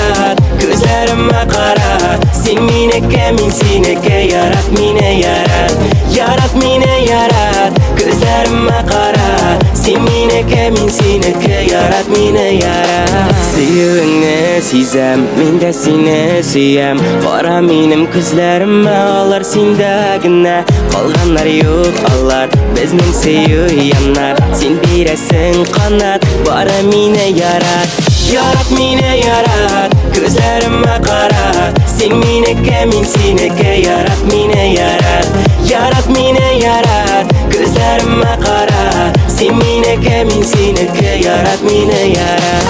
yarat, gözlerime kara. Sen mineke min sineke yarat mine yarat. Yarat mine yarat, gözlerime kara. Sen mineke min sineke yarat mine yarat. Sevingni sezem, men de seni suyam. Qara menim ko'zlarimma olar sendagina. Qolganlar yo'q allar, bizning sevyanlar. Sen berasin qanat, bari meni yarat. Yarat meni yarat, ko'zlarimma qara. Sen meniki, men seniki, yarat meni yarat. Yarat meni yarat, ko'zlarimma qara. Sen meniki, men seniki, yarat meni yarat.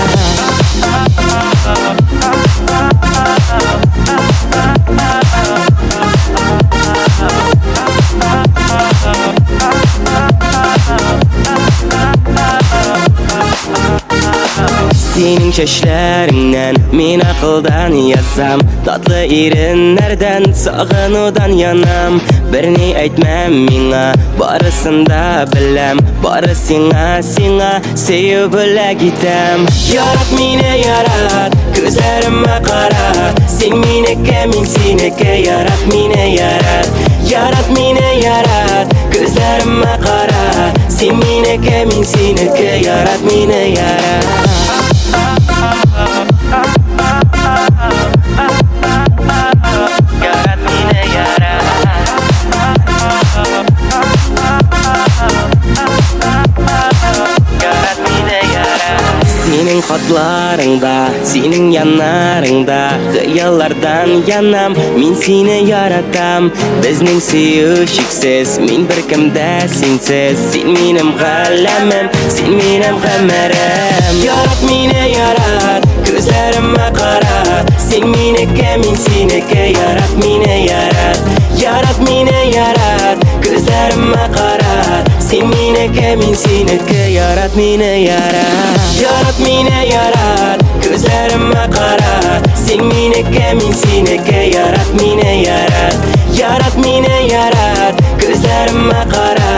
Senin şaşlarından men aqldan yazsam, tatlı erinlerden sağınudan yanam. Birini aytmam menga, barısında bilem. Bari sina sevib bila gitam. Yarat meni yarat, ko'zlarimma qara. Sen meniki, men seniki, yarat meni yarat. Yarat meni yarat, ko'zlarimma qara. Sen meniki, men seniki, yarat meni yarat. Senin xatlarыңda, senin yanlarыңda Xiyallardan yanam, men seni yaratam. Bizning sevişiksiz, men bir kimda sensiz. Sen menim g'alamim, sen menim qamarim. Yarat meni yarat, ko'zlarimma qara. Sen meniki, men seniki, yarat meni yarat. Yarat meni yarat, ko'zlarimma qara. Sen meniki, men seniki, yarat meni yarat. Yarat meni yarat, ko'zlarimma qara. Sen meniki, men seniki, yarat meni yarat. Yarat meni yarat, ko'zlarimma qara.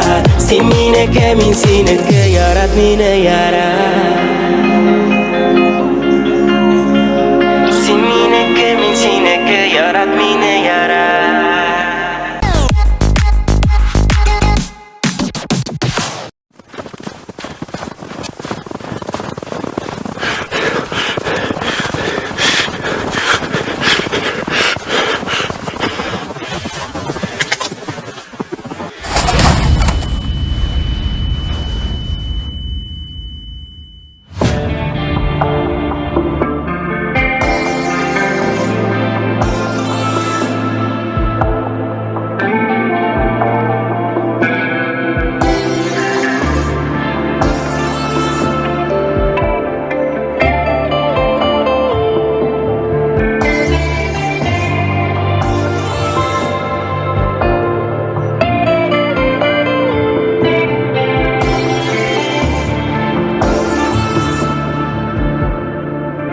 Sen meniki, men seniki, yarat meni yarat. Sen meniki, men seniki, yarat meni yarat.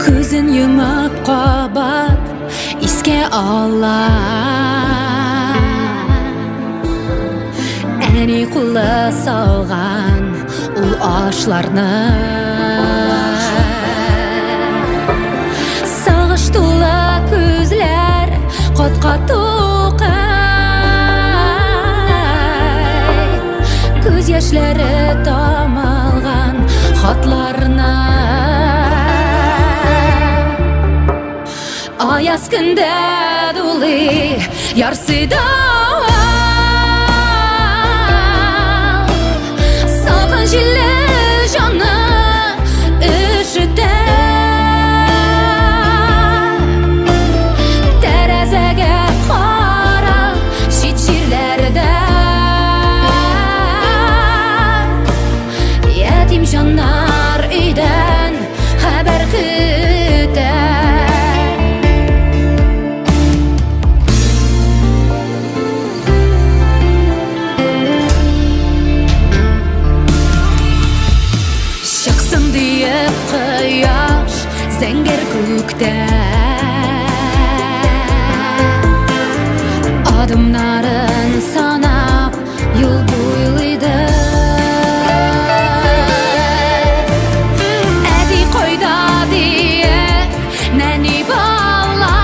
Ko'zin yumib qobat isga olar. Ani qula solgan ul oshlarni Sog'ish to'la ko'zlar qat-qat to'qay. Ko'z yoshlari to'malgan xatlarni Ayaz kunda duli yarsida Salqin jilli jonni üşüter. Terazaga qara shit yerlarda Yetim jonlar uydan xabar kutar. Quyosh zangir ko'kda odamlarin sanab yo'l bo'ylaydi. Ati qo'yda deya nani бала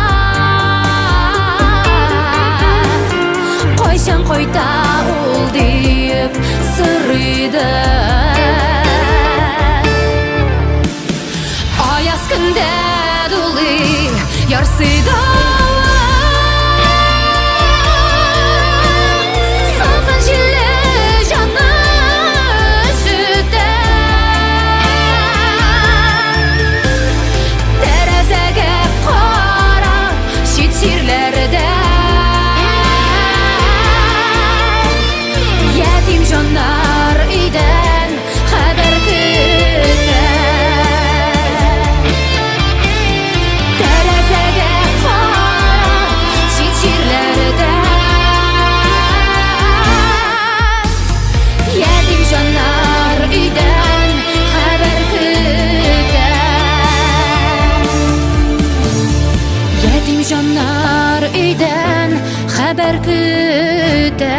Койсаң койта ул дип сырыйды Аяз күндә дулый ярсыйды Салкын җилле җаны ишетә Тәрәзәгә карап чит җирләрдә Ятим җаннар өйдән хәбәр көтә Тәрәзәгә карап чит җирләрдә Ятим җаннар өйдән хәбәр көтә Ятим җаннар өйдән хәбәр көтә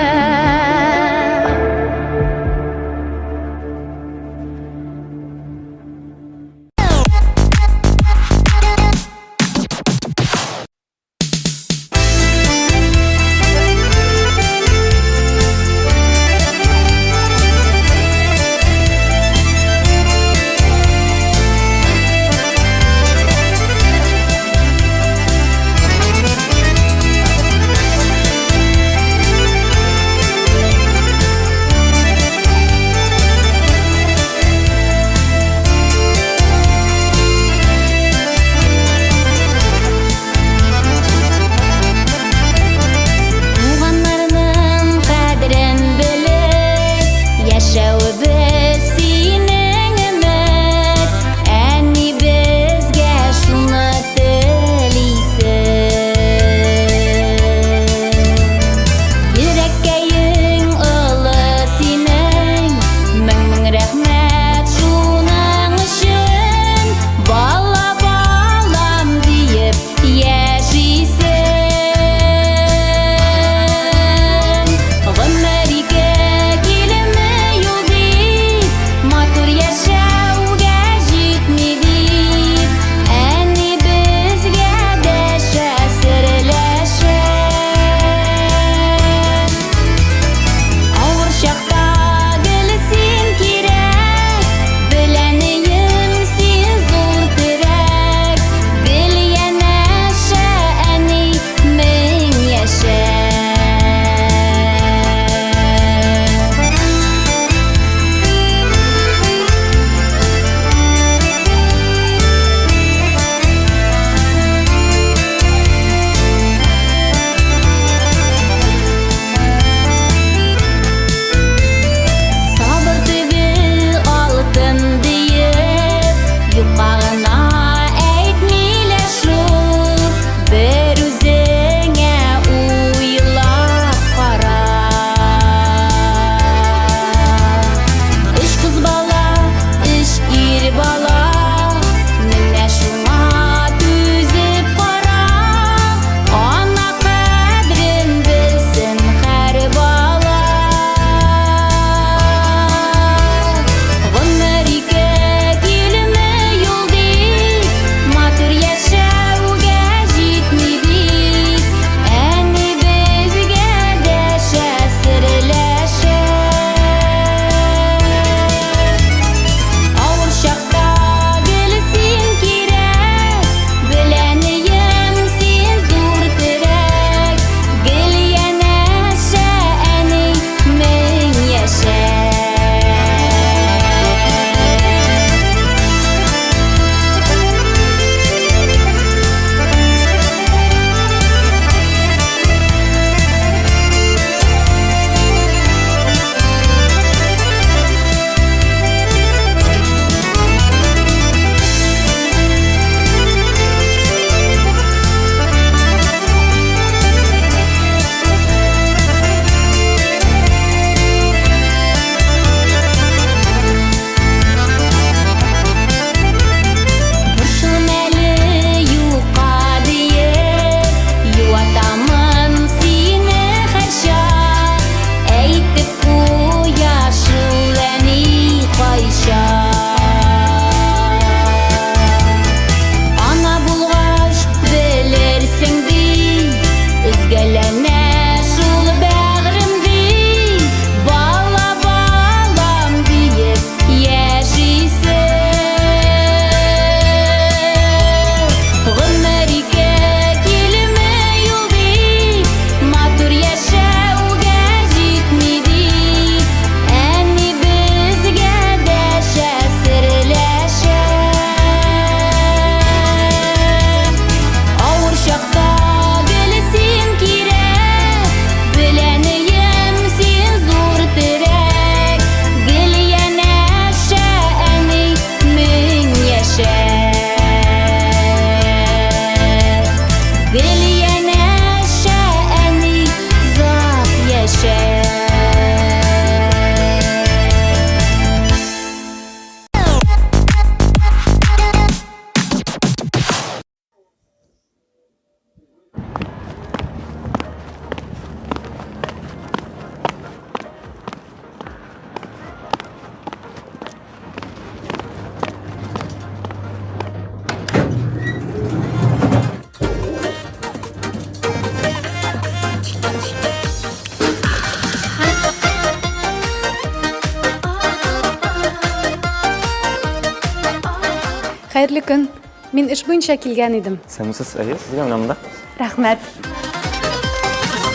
Xayrlı gün. Min iş boyunca kelgen edim. Semsiz ayız, bilmem namda. Rahmet.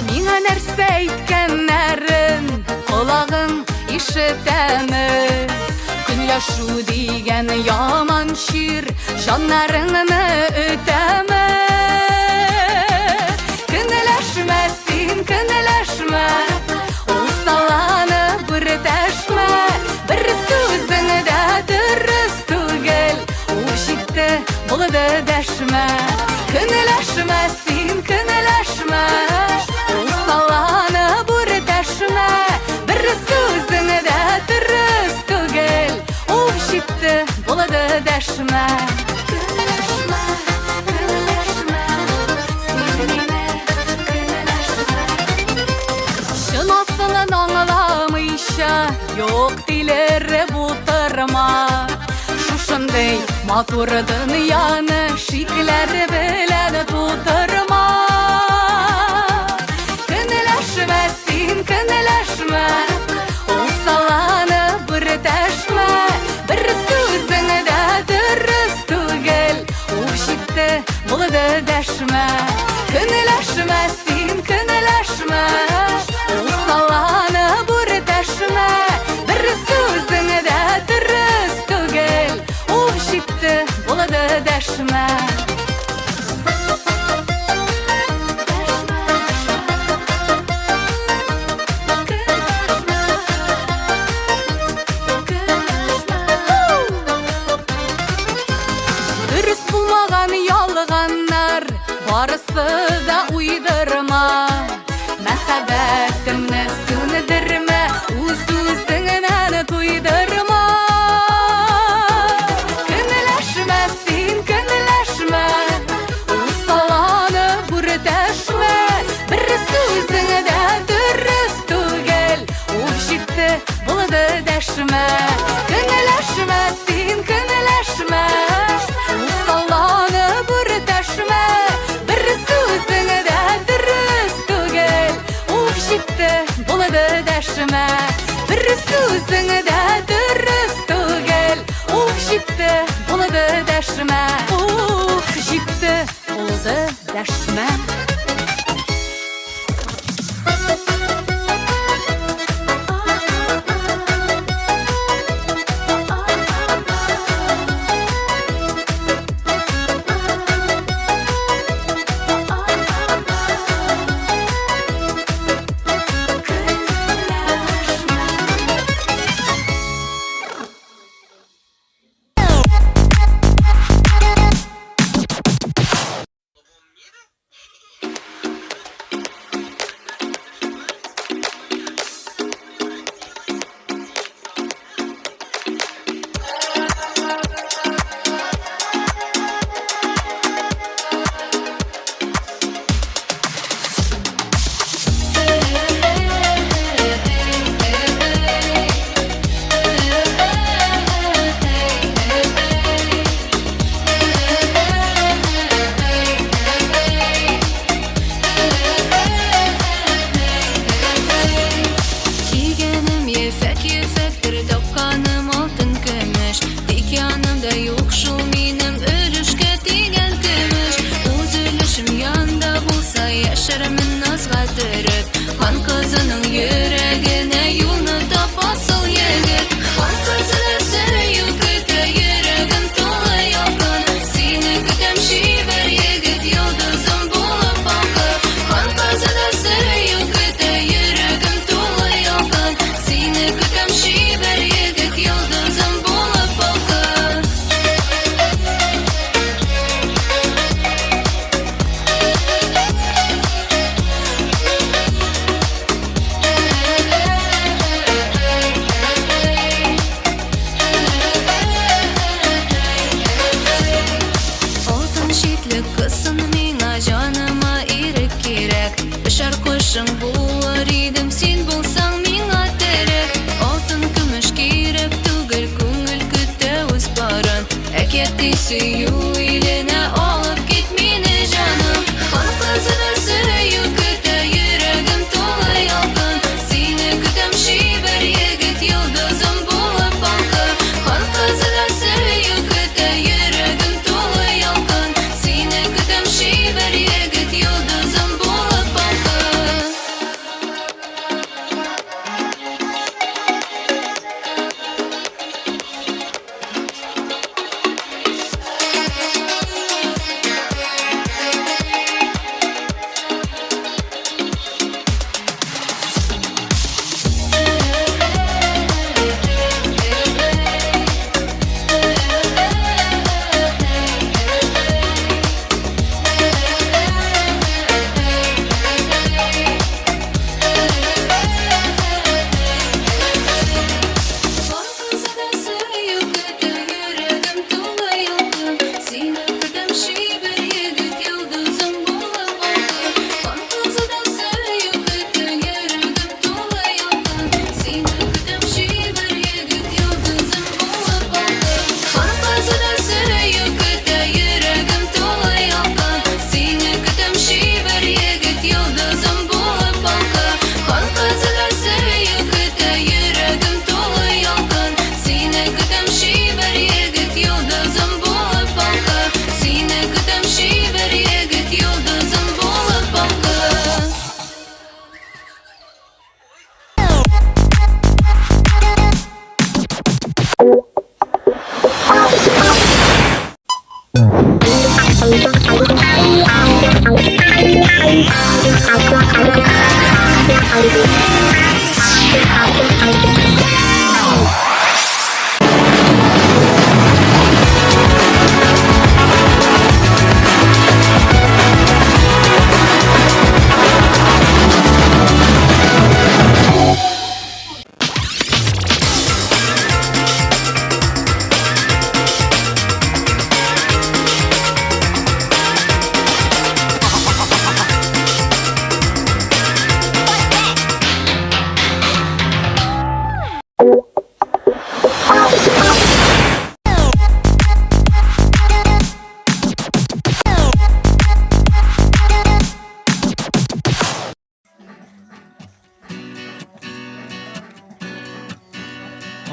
Миңа нәрсә әйткәннәрен колагың ишетәме? Көнләшү дигән яман шир җаннарыңны үтәме? Көнләшмә син, көнләшмә, усалланып бер дәшмә, бер сүзең дә дөрес түгел, ул җитте булды дәшмә. Көнләшмә син, көнләшмә, усалланып бер дәшмә, бер сүзең дә дөрес түгел, ул җитте булды дәшмә. Көнләшмә, көнләшмә, син мине көнләшмә. Чын асылын аңламыйча, юк дилер бултырма. Шушындый матур дөньяны шикләр белән тутырма. Көнләшмә син, көнләшмә, усалланып бер дәшмә, бер сүзең дә дөрес түгел, ул җитте булды дәшмә. Көнләшмә син, көнләшмә, усалланып бер дәшмә, бер сүзең дә дөрес түгел, ул җитте булды дәшмә. Дөрес булмаган ялганнар барысы да уйдырма. Мәхәббәтемне сүндермә, үз-үзеңнән туйдырма. Көнләшмә син, көнләшмә, усалланып бер дәшмә, бер сүзең дә дөрес түгел, ул җитте булды дәшмә. Көнләшмә син, көнләшмә, усалланып бер дәшмә, бер сүзең дә дөрес түгел, ул җитте булды дәшмә. Бер сүзең дә дөрес түгел, ул җитте булды дәшмә. Ул җитте булды дәшмә. Кигәнем ефәк-ефәктер, тапканым алтын көмеш, тик янымда юк шул минем өлешкә тигән көмеш. Үз өлешем янда булса, яшәрмен назга төреп, хан кызының йөрәгенә юлны тапасыл егет. Хан кызы сөю көтә, йөрәгем тулы якын, сине көтәм шибәр егет, йолдызым булып акыр. Хан кызы сөю көтә, йөрәгем тулы якын, сине көтәм шибәр егет, йолдызым булып акыр. Алтын шитле кызсын миңа, җаныма ирек кирәк. Бишәр кушың булыр идем, син булсаң миңа терәк. Алтын көмеш кирәк түгел, күңел көтә үз барын. Әкияти сөю иленә алып кит мине җаным. Хан кызы сөю көтә, йөрәгем тулы якын, сине көтәм шибәр егет, йолдызым булып акыр. Хан кызы сөю көтә, йөрәгем bir yigit yıldızım bulup balkın.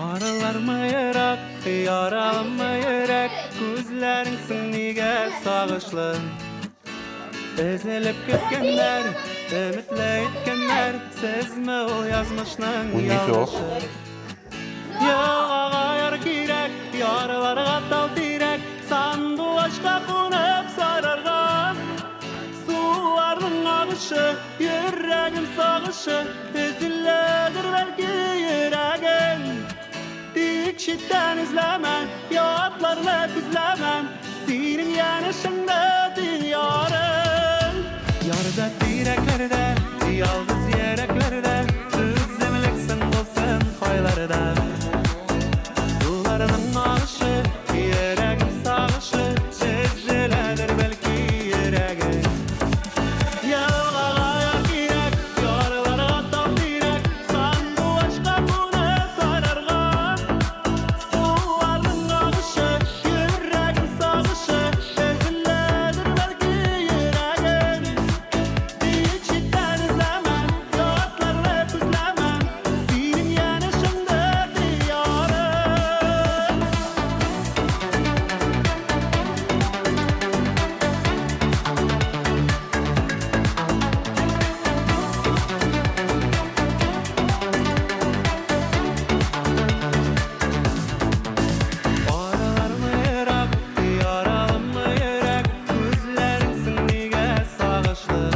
Aralarmayarak, yaralanmayarak Gözlerinsin nige sağışlı Ezelip ketkenler, ümitle etkenler Sezme ol yazmışlığın yanlışı Yağa yar girek, yaraları qatal direk Sandu aşka konup sarargan Sularının ağışı, yüreğin sağışı Ezilledir belki yüreğin Dikşitten izlemem, yatlarla küzlemem Senin yanışında diyarım Yarda direklerde, yalnız yereklerde Üzümlüksin olsun koylarda Sularının ağışı, yüreğin sağışı Ezziledir belki yüreğin Yalgağa yar girek, yarlara atal direk Sandu aşka bunu sarargan Sularının ağışı, yüreğin sağışı Ezilledir belki yüreğin Dikşitten izlemem, yatlarla küzlemem Senin yanışında diyarım Aralarmayarak, yaralanmayarak Gözlerinsin nige sağışlı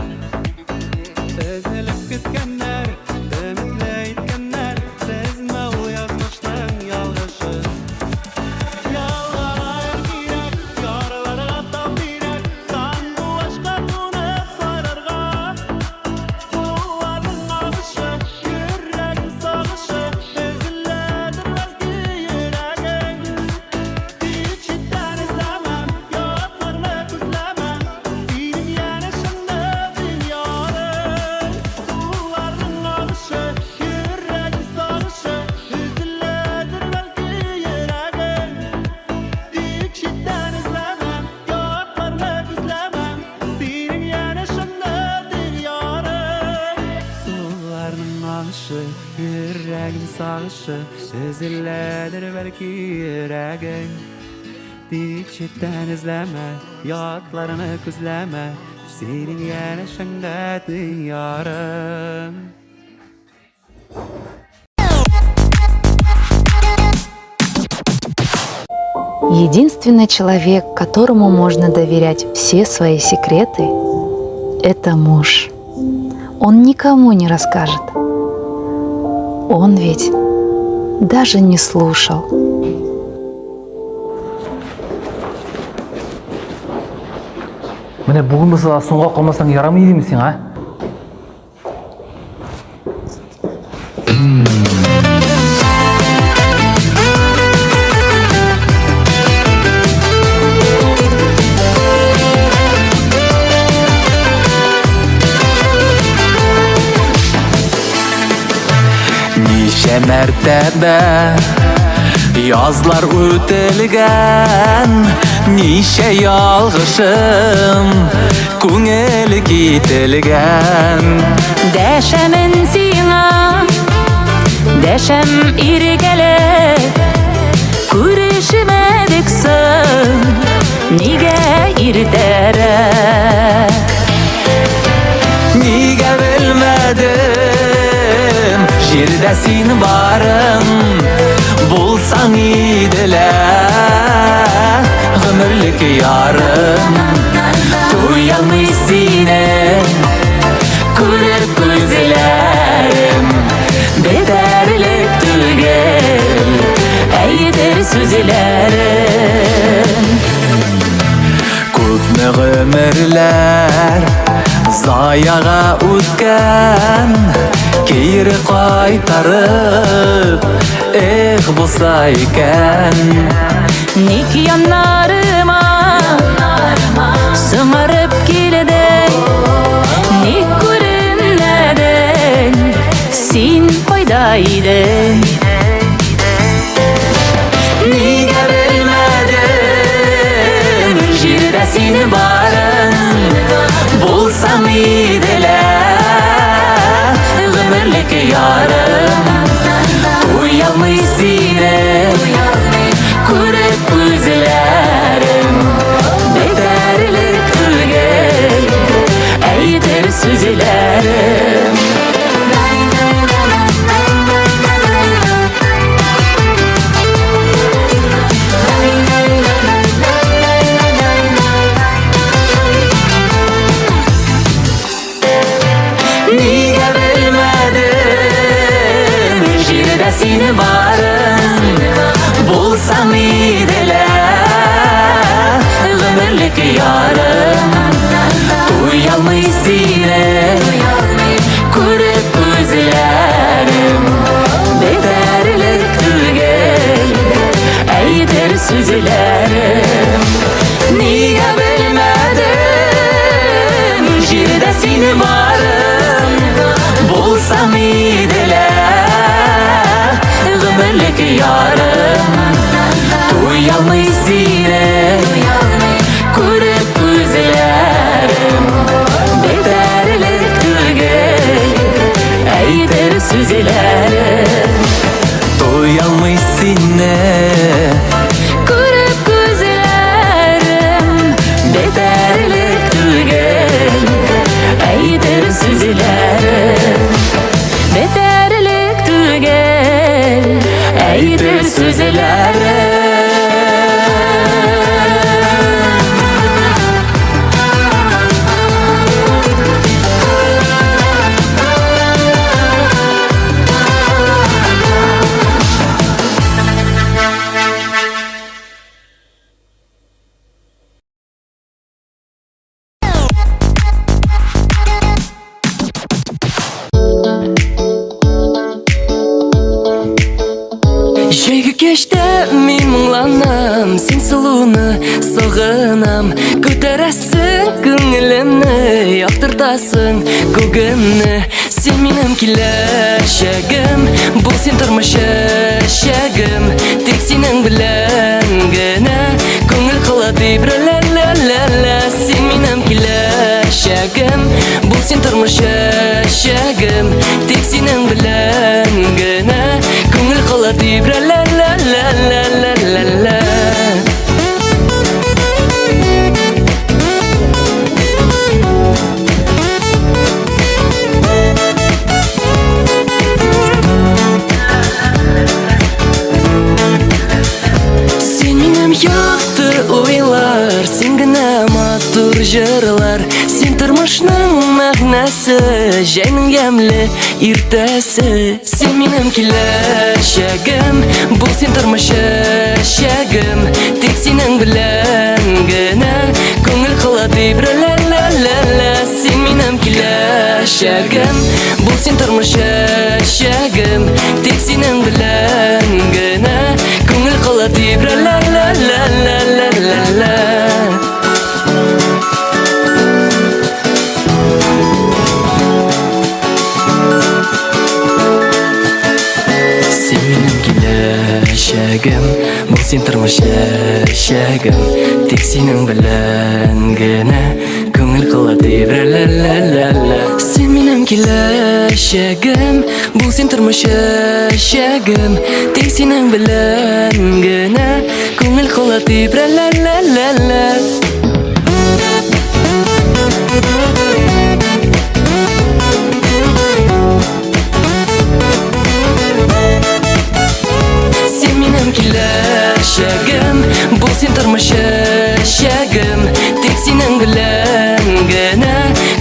Ezilip gitkenler, ümitle etkenler Sezme ol yazmışlığın yalgışı Yalgağa yar girek, yaraları qatal direk Sandu aşka konup sarargan Sularının ağışı, yüreğin sağışı Ezilledir belki yüreğin Dikşitten izlemem, yatlarla küzlemem Senin yanışında diyarım Sularının ağışı, yüreğin sağışı Ezilledir belki yüreğin Dikşitten izlemem, yatlarla küzlemem Senin yanışında diyarım Sularının ağışı, yüreğin sağışı Ezilledir belki yüreğin Dikşitten izleme, yatlarını küzleme Senin yanışında diyarım. Единственный человек, которому можно доверять все свои секреты, это муж. Он никому не расскажет. Он ведь даже не слушал. Mine bugün mesela songa kalmasan yaramaydı mısın ha? Nice mertebe yazlar ötelgen, nice yalgışım көңіл кителген. Дәшәмен сиңа, дәшәм иргәле, күрешмәдек соң, нигә иртәрәк? Niga bilmedim Jirde sin barın Bulsan idile Gümürlük yarım Duyalmış seni Kırıp gözlerim Bederlik tügel Eydir süzlerim Köpme ömürler Zayağa ötken Keyri qaytarıp bulsa iken Ник янарыма сыңарып килде, ник күренмәдең, син кайда идең? Niga bilmedim Jirde sin barın Bulsam idile Gümürlük yarım Uyalmış seni Kırıp gözlerim Bederlik tügel Eydir süzlerim Niga bilmedim Jirde sin barın Bulsam idile Gümürlük yarım Uyalmış seni Kırıp gözlerim Bederlik tügel Eydir süzlerim Niga bilmedim Jirde sin barın Bulsam idile Gümürlük yarım Uyalmış seni Kırıp gözlerim Bederlik tügel Eydir süzlerim Uyalmış seni Kırıp gözlerim Bederlik tügel Eydir süzlerim Bederlik tügel Eydir süzlerim Şeygi keşte min mыңланам Sen suluğunu sağınam Көтерәсің көңілімні Яқтыртасың көгімні Sen минем киләчәгем Бұл сен тормыш шәгем Тек синең белән генә Күңел кылады бер-ля-ля-ля-ля Sen минем киләчәгем Бұл сен тормыш шәгем Тек синең белән генә Күңел кылады бер-ля-ля-ля-ля-ля-ля Turmuşning mahnasi, jayning yamli ertasi. Sen menim kelajagim, bu sen turmush yashagim. Tek sening bilangina ko'ngil qiladi bir la la la la. Sen menim kelajagim, bu sen turmush yashagim. Tek sening bilangina ko'ngil qiladi bir la la la la la la la. Kelajagim, bu sen turmush yashagim. Tek sening bilangina ko'ngil qiladi bir la la la la. Sen menim kelajagim, bu sen turmush yashagim. Tek sening bilangina ko'ngil qiladi bir la la la la. Kelajagim, bu sen turmush yashagim. Tek sening bilangina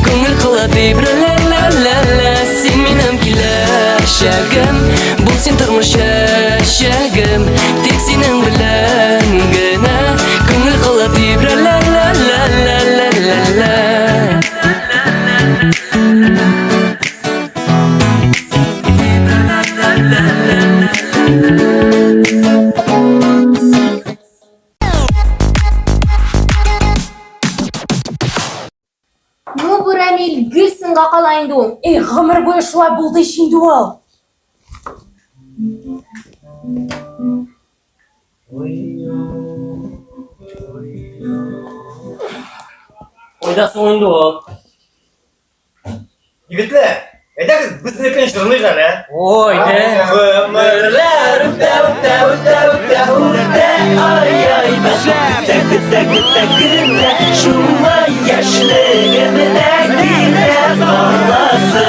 ko'ngil qiladi bir la la la la. Sen menim kelajagim, bu sen turmush yashagim. Tek sening bilangina ko'ngil qiladi bir la la la la la la la. Ну, Бурамил, гүлсін қақалайынды ол. Ғымыр бойы шылай болды ішінде ол. Ойдасы ойынды ол. Егітлер, әйтәгіз біздің екен жырны жаны, ә? Ойды. Өмірлер үтә, үтә, үтә, үтә, үтә, ай-ай, күтә, күтә, күтә, күтә, шулай яшьлегімде килә қаласың.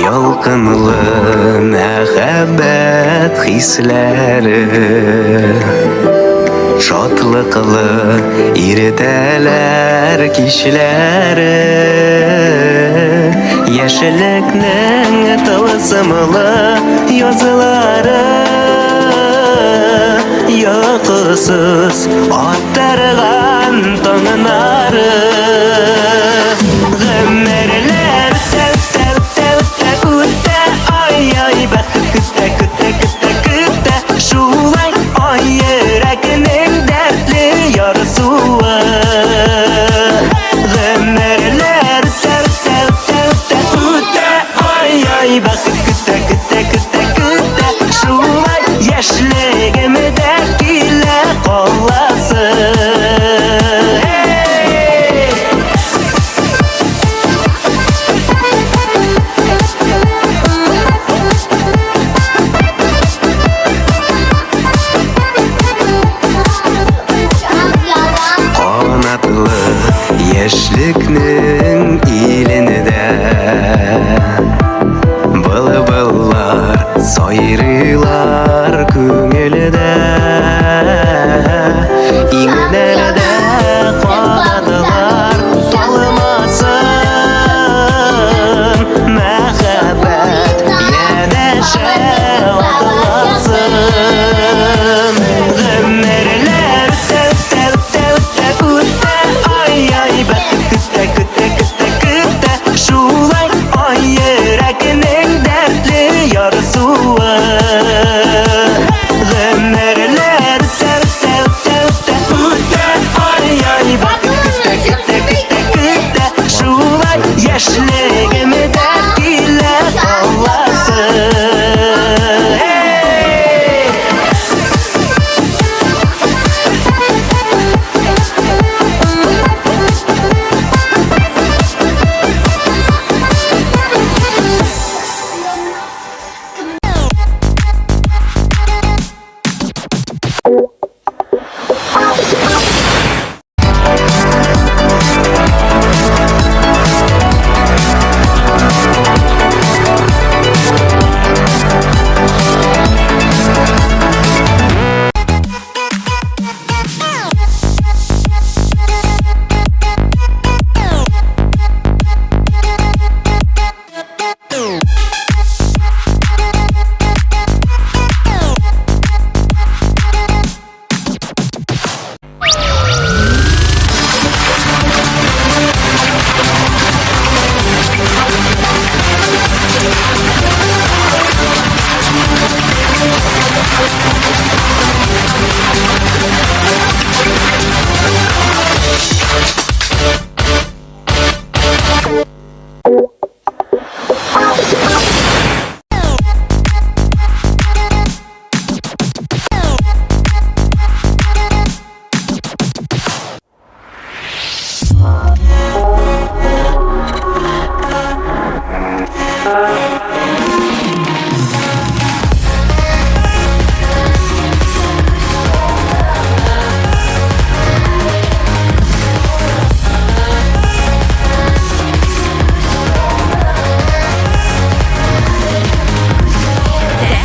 Ялкынлы мәхәббәт хисләре, шатлыклы иртәләр кичләре, яшьлекнең тылсымлы язлары, йокысыз аттырган таңнары. Күтә, күтә, күтә, күтә, шулай ай йөрәгенең дәртле ярсуы. Гомерләр үтә, үтә, үтә, үтә, үтә, ай-ай, бәхет көтә, көтә, көтә, көтә, шулай яшьлегемдә килә каласың. Яшьлекнең иленедә былбыллар сайрыйлар күңелдә, иңнәрдә канадылар талмасын, мәхәббәт янәшә атыласын. Гомерләр үтә, үтә, үтә, үтә, үтә, ай-ай, бәхет көтә, көтә, көтә, көтә, шулай ай йөрәгенең дәртле ярсуы.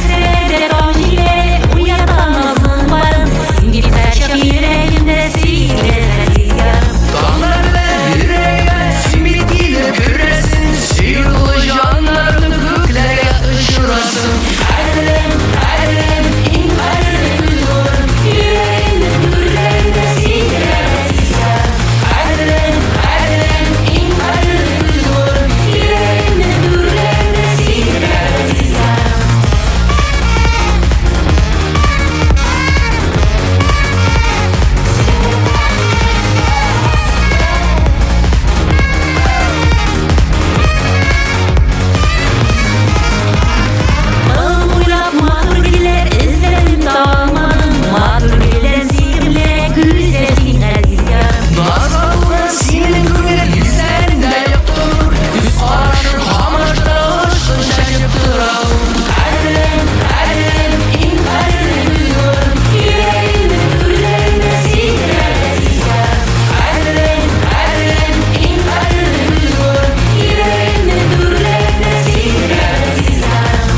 Zehre rahile uyatamazsın varım. Sin gibi taşak yüreğimde siler rüzgarım. Dağlarla yüreğe simit ile küresin. Sihirli canlarını göklere ışırasın. Erlem, in erlem yorum. Yüreğimde gürlerde siler rüzgarım. Erlem, in erlem yorum. Yüreğimde gürlerde siler rüzgarım. Bağım uylap mahur diller izlerim dağılmadım. Mahur diller sihirle güzelsin rüzgarım. Nazalına senin güller yüzlerinde yoktur. Yüz araşır hamarda ışın şaşıp duralım. Erlem, in erlem yorum. Yüreğimde gürlerde siler rüzgarım. Erlem, in erlem yorum. Yüreğimde gürlerde siler rüzgarım.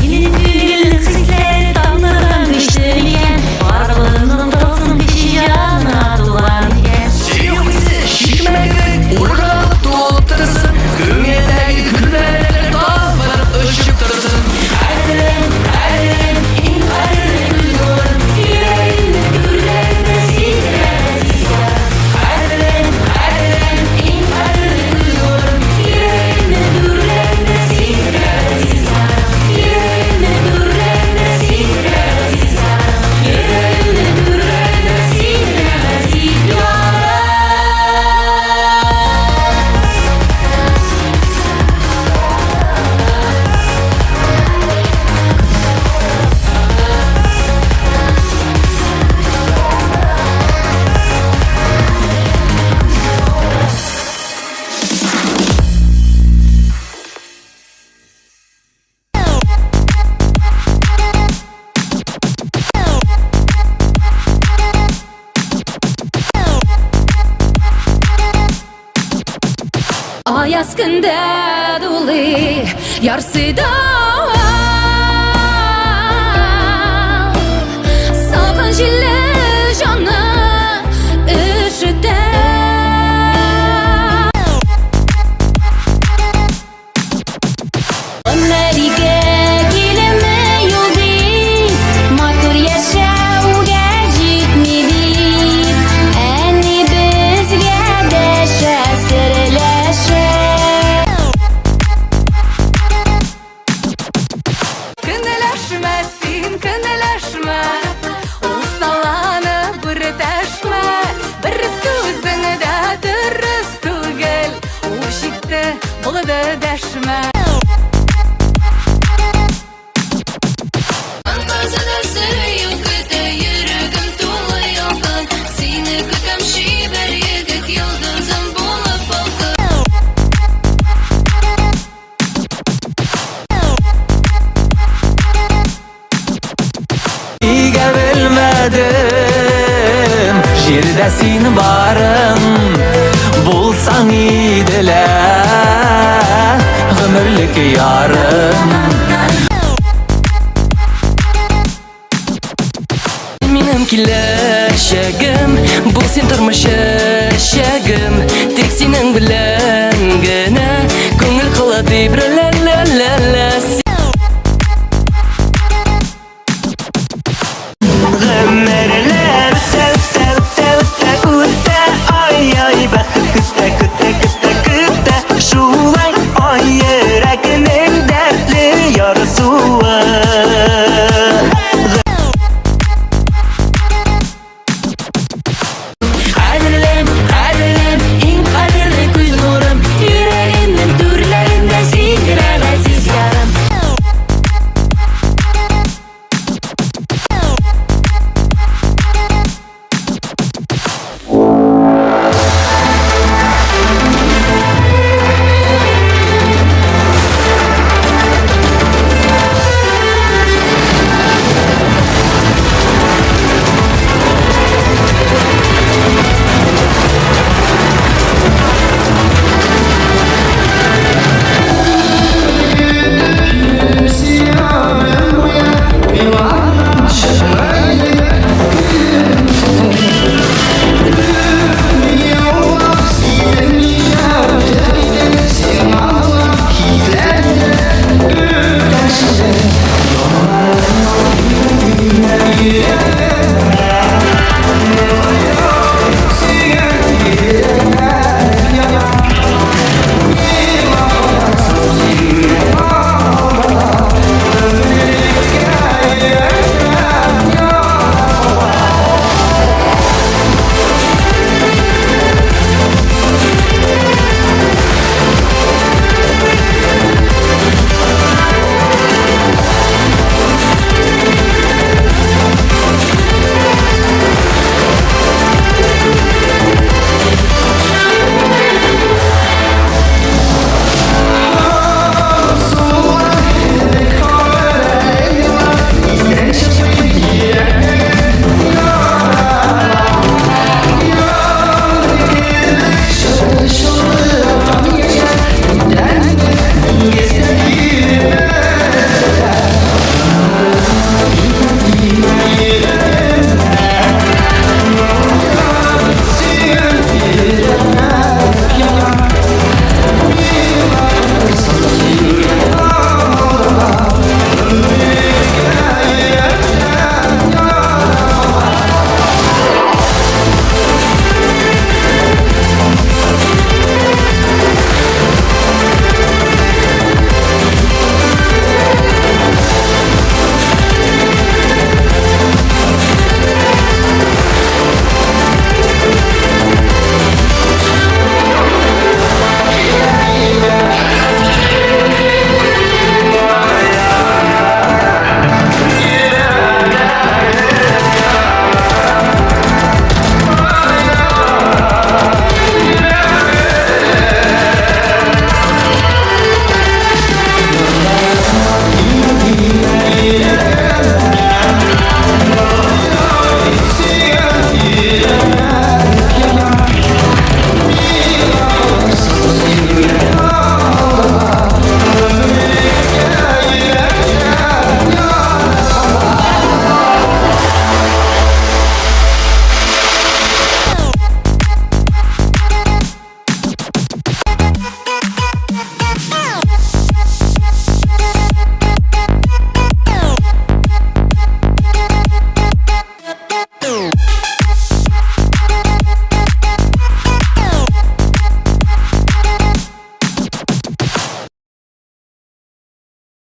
Senin gülün hisleri damladan güçlüyen. Varlığının tılsım dişi canına dolan iken. Siyah bize şişme gerek. Uğralıp dolup tırsın. Güngedeki küllerle dağlarıp ışıp tırsın. Erlem, in erlem yorum. Yüreğimde gürlerde siler rüzgarım. Erlem, in erlem yorum. Yüreğimde gürlerde siler rüzgarım. Yüreğimde gürlerde siler rüzgarım. Yüreğimde gürlerde siler rüzgarım. Ayaz günde dolu yarsıda salkın jille canı üşüte. Ömerige gileme yoldi makur yaşauga jitmidi. Eni bizge deşe sirleşe. Kınılaşmasın kınılaşma Ustalanı bir teşme Bir sözünü de dürüst tügel Uşikti buludu deşme Arkasıda seviyor küte yürügüm tulu yoldan Seni kütem şiber yegit yıldızım bulup balkın İge bilmedim Jirde sin barın Bulsan idile Ömürlük yarın Benim kileşegim Bu sen turmuş eşegim Tek senin bilen gene Köngül kıladı bir